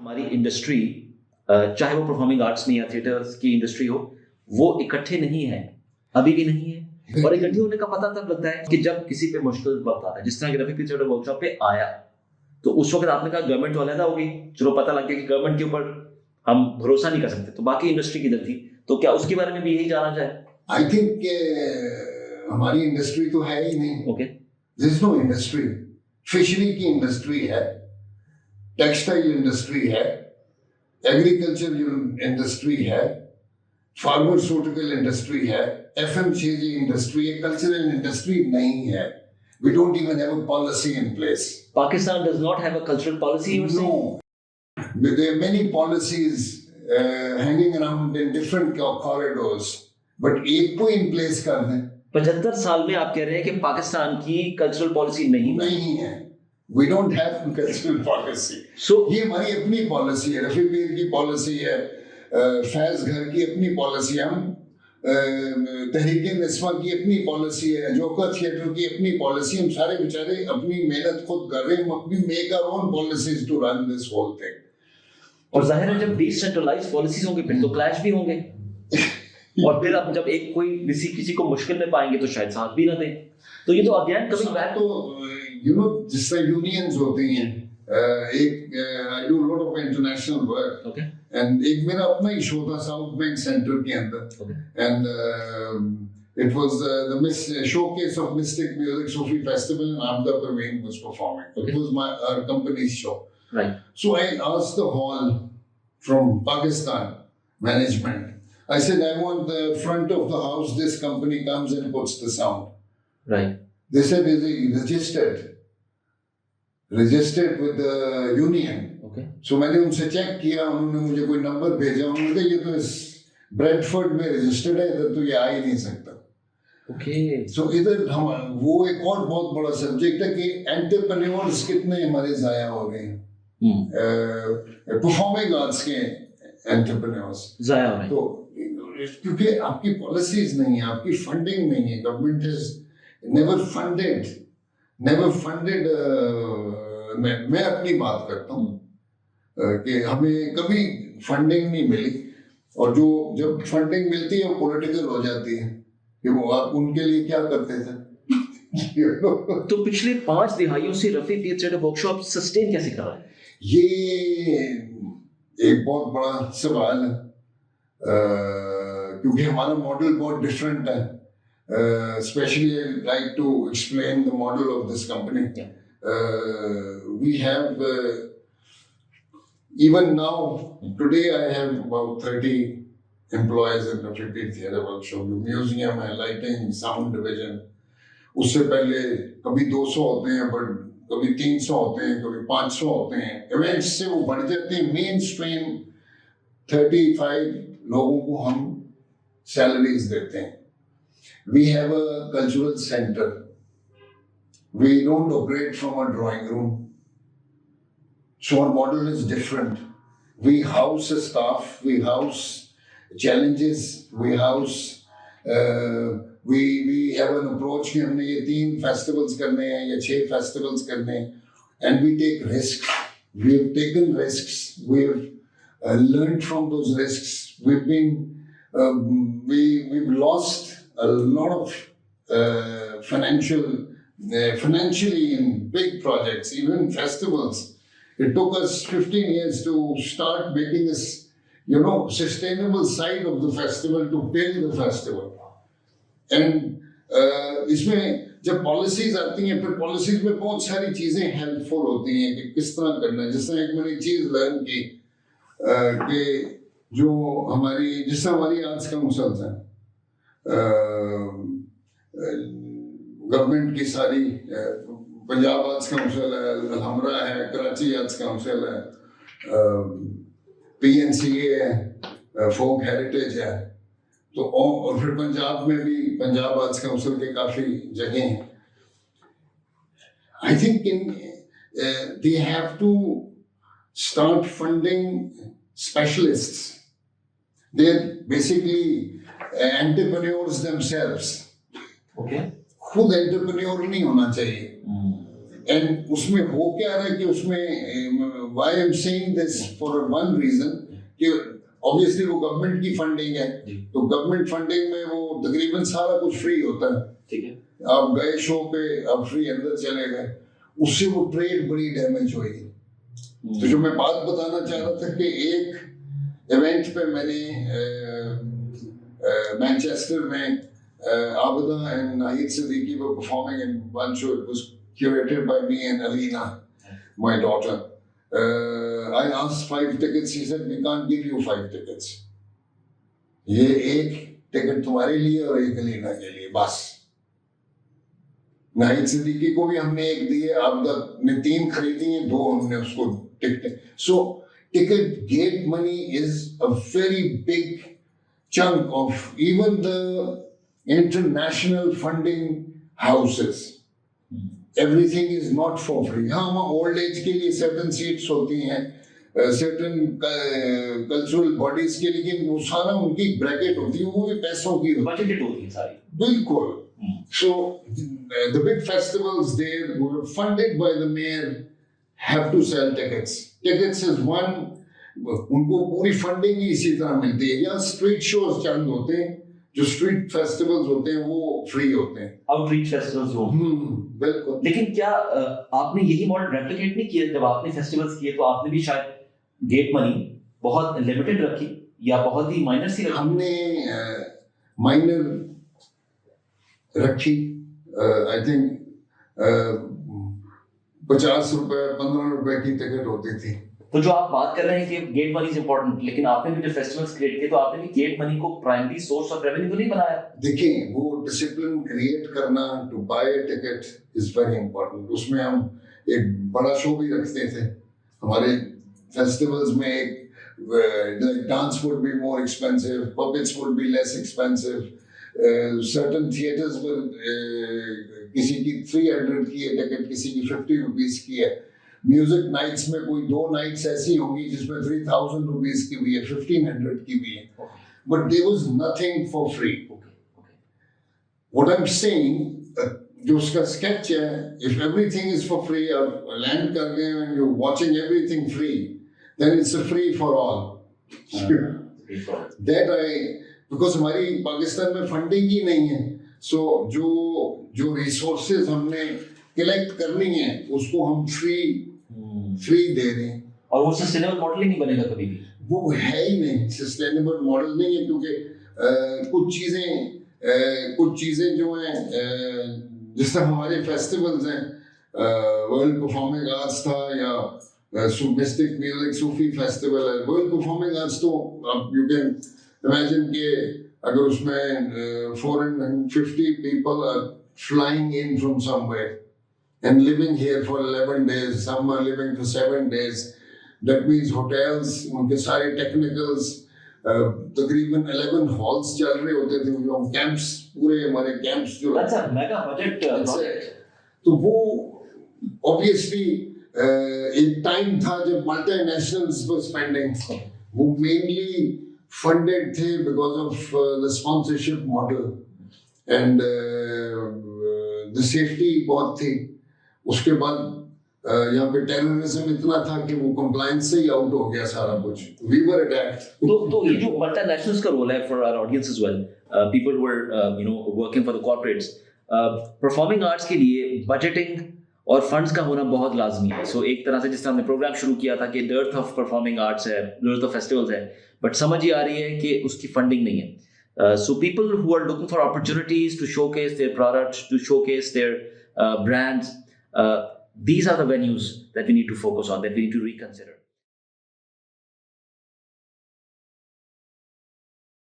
हमारी इंडस्ट्री, चाहे वो परफॉर्मिंग आर्ट्स में या थिएटर्स की इंडस्ट्री हो, वो इकट्ठे नहीं है, अभी भी नहीं है। और इकट्ठे होने का पता तब लगता है कि जब किसी पे मुश्किल वक्त आता है। जिस तरह रफी पीछे वर्कशॉप पे आया, तो उस वक्त आपने कहा गवर्नमेंट तो अलग होगी, चलो पता लग गया कि गवर्नमेंट के ऊपर हम भरोसा नहीं कर सकते, तो बाकी इंडस्ट्री किधर थी? तो क्या उसके बारे में भी यही जाना जाए? आई थिंक हमारी इंडस्ट्री तो है ही नहीं। Okay, there is no industry. Fishery की इंडस्ट्री है, टेक्सटाइल इंडस्ट्री है, एग्रीकल्चर इंडस्ट्री है, फार्मास्यूटिकल इंडस्ट्री है, एफएमसीजी इंडस्ट्री है, कल्चरल इंडस्ट्री नहीं है। We don't even have a policy in place. Pakistan does not have a cultural policy, you were saying? No. There are many policies hanging around in different corridors. But एक को in place कर दें। 75 साल में आप कह रहे हैं कि पाकिस्तान की कल्चरल पॉलिसी नहीं है। We don't have cultural policy. So ये हमारी अपनी पॉलिसी है, रफी पीर की पॉलिसी है, फैज घर की अपनी पॉलिसी है, हम तहरीके नस्वा की अपनी पॉलिसी है, जोकर थिएटर की अपनी पॉलिसी। हम सारे बेचारे अपनी मेहनत खुद कर रहे हैं, अपनी make our own policies to run this whole thing. और जाहिर है जब डिसेंट्रलाइज्ड पॉलिसीज होंगे फिर तो क्लैश भी होंगे। और फिर अब जब एक कोई किसी को मुश्किल में पाएंगे तो शायद साथ भी ना दें। तो ये तो अगेन कमिंग बैक तो यू नो जिस तरह यूनियंस होती हैं, एक I do lot of international work. Okay, and एक मेरा अपना ही शो था साउथ बैंक सेंटर के अंदर, and it was the showcase of Mystic Music Sufi Festival, and Abda Parveen was performing. Okay. It was our company's show. Right. So I asked the hall from Pakistan management. I said, I want the front of the house. This company comes and puts the sound. Right. They said, is he registered? Registered with the union. Okay. So मैंने उनसे check किया, उन्होंने मुझे कोई number भेजा, उन्होंने कहा ये तो इस ब्रेडफोर्ड में रजिस्टर्ड है, इधर तो ये आ ही नहीं सकता। Okay. So इधर हम वो एक और बहुत बड़ा सब्जेक्ट है कि एंटरप्रेन्योर्स कितने हमारे जाया हो गए हैं, परफॉर्मिंग आर्ट्स के एंटरप्रेन्योर्स जाया हो रहे हैं। तो क्योंकि आपकी पॉलिसीज नहीं है, आपकी फंडिंग नहीं है, गवर्नमेंट इज नेवर फंडेड। मैं अपनी बात करता हूँ कि हमें कभी फंडिंग नहीं मिली, और जो जब फंडिंग मिलती है वो पॉलिटिकल हो जाती है कि वो आप उनके लिए क्या करते थे। तो पिछले 5 दिहाइयों से रफी पीर थिएटर वर्कशॉप सस्टेन कैसे कर रहा है? ये एक बहुत बड़ा सवाल है, क्योंकि हमारा मॉडल बहुत डिफरेंट है। Especially I'd like to explain the model of this company. We have even now today I have about 30 employees in Raffi Peer Theatre Workshop. The museum है, lighting, sound division. उससे पहले कभी 200 होते हैं, but कभी 300 होते हैं, कभी 500 होते हैं। Events से वो बढ़ जाते हैं। मेन स्ट्रीम 35 लोगों को हम सैलरीज देते हैं। We have a cultural center. We don't operate from a drawing room. So our model is different. We house a staff, we house challenges, we house, we have an approach कि हमने ये 3 festivals करने हैं या 6 festivals करने हैं, and we take risks. We have taken risks. We have learned from those risks. We've been, we've lost a lot of financially in big projects, even festivals. It took us 15 years to start making this, sustainable side of the festival to build the festival. And इसमें जब policies आती हैं, फिर policies में बहुत सारी चीजें helpful होती हैं कि किस तरह करना है। जिस तरह एक मैंने चीज लर्न की कि जो हमारी आर्ट्स काउंसिल्स हैं, गवर्नमेंट की सारी, पंजाब आर्ट्स काउंसिल है, अलहमरा है, कराची आर्ट्स काउंसिल है, PNCA है, फोक हेरिटेज है, तो और फिर पंजाब में भी पंजाब आर्ट्स काउंसिल के काफी जगह हैं। I think they have to start funding specialists. They are basically entrepreneurs themselves. Okay. खुद एंटरप्रेन्योर नहीं होना चाहिए, एंड उसमें हो क्या रहा है कि उसमें why I am saying this for one reason कि ऑब्वियसली वो गवर्नमेंट की फंडिंग है, तो गवर्नमेंट फंडिंग में वो तकरीबन सारा कुछ फ्री होता है। ठीक है, आप गए शो पे, आप फ्री अंदर चले गए, उससे वो ट्रेड बड़ी डैमेज हुई। तो जो मैं बात बताना चाह रहा था कि एक इवेंट पे मैंने मैनचेस्टर में Abida and Nahid Siddiqui were performing in one show, it was curated by me and Alina, my daughter. I asked 5 tickets. She said, "We can't give you 5 tickets. ये एक टिकट तुम्हारे लिए और एक अलीना के लिए बस। नाहिद सिद्दीकी को भी हमने एक दिए, आबदा ने 3 खरीदी हैं, 2 हमने उसको ticket. So ticket gate money is a very big chunk of even the international funding houses. Everything is not for free. हाँ, हम ओल्ड एज के लिए सर्टन सीट्स होती हैं, सर्टन कल्चरल बॉडीज के लिए, लेकिन वो सारा उनकी ब्रैकेट होती है, वो भी पैसों की बजटेड होती है सारी। बिल्कुल। So the big festivals there were funded by the mayor have to sell tickets. Tickets is one, उनको पूरी फंडिंग ही इसी तरह मिलती है। या स्ट्रीट शोज चंद होते हैं, जो स्ट्रीट फेस्टिवल्स होते हैं वो फ्री होते हैं, आउटरीच फेस्टिवल्स हो। बिल्कुल। लेकिन क्या आपने यही मॉडल रेप्लिकेट नहीं किया? जब आपने फेस्टिवल्स किए तो आपने भी शायद गेट मनी बहुत लिमिटेड रखी या बहुत ही माइनर सी रखी? हमने माइनर रखी, आई थिंक 50 रुपए 15 रुपए की टिकट होती थी। तो जो आप बात कर रहे हैं कि गेट मनी इज इंपॉर्टेंट, लेकिन आपने भी जो फेस्टिवल्स क्रिएट किए तो आपने भी गेट मनी को प्राइमरी सोर्स ऑफ रेवेन्यू तो नहीं बनाया? देखिए, वो डिसिप्लिन क्रिएट करना to buy a ticket is very important. उसमें हम एक बड़ा शो भी रखते थे हमारे फेस्टिवल्स में। एक dance would be more expensive, puppets would be less expensive, certain theatres पर किसी की 300 की है टिकट, किसी की 50 रुपीज की है। म्यूजिक नाइट्स में कोई 2 नाइट्स ऐसी होंगी जिसमें 3000 रुपीज की भी है, 1500 की भी है, but there was nothing for free. What I am saying, जो उसका स्केच है, if everything is for free, आप लैंड कर गए and you watching everything free, then it's a free for all. That I, because हमारी पाकिस्तान में funding ही नहीं है, सो जो रिसोर्सेज हमने कलेक्ट करनी है उसको हम फ्री दे रहे हैं। और वो सस्टेनेबल मॉडल ही नहीं बनेगा कभी भी। वो है ही नहीं, सस्टेनेबल मॉडल नहीं है, क्योंकि कुछ चीजें जो हैं, जिस तरह हमारे फेस्टिवल्स हैं, वर्ल्ड परफॉर्मिंग आर्ट्स था या मिस्टिक म्यूजिक सूफी फेस्टिवल है। वर्ल्ड परफॉर्मिंग आर्ट्स तो अब यू कैन इमेजिन कि अगर उसमें 450 people are flying in from somewhere and living here for 11 days, some are living for 7 days. That means hotels, उनके सारे technicals, तकरीबन 11 halls चल रहे होते थे, जो हम camps, पूरे हमारे camps जो That's a mega budget project. तो वो obviously एक time था जब multinationals were spending, वो mainly funded थे because of the sponsorship model and the safety बहुत थी। उसके बाद यहाँ पे टेररिज्म इतना था कि वो कंप्लायंस से ही आउट हो गया सारा कुछ, वी वर अटैक्ड। तो ये जो मल्टीनेशनल्स का रोल है for our audience as well, people who are working for the corporates, performing arts के लिए बजटिंग और फंड्स का होना बहुत लाजमी है। सो एक तरह से जिस तरह हमने प्रोग्राम शुरू किया था कि डर्थ ऑफ परफॉर्मिंग आर्ट्स है, डर्थ ऑफ फेस्टिवल्स है, बट समझ ही आ रही है कि उसकी फंडिंग नहीं है। So people who are looking for opportunities to showcase their products, to showcase their brands, these are the venues that we need to focus on, that we need to reconsider.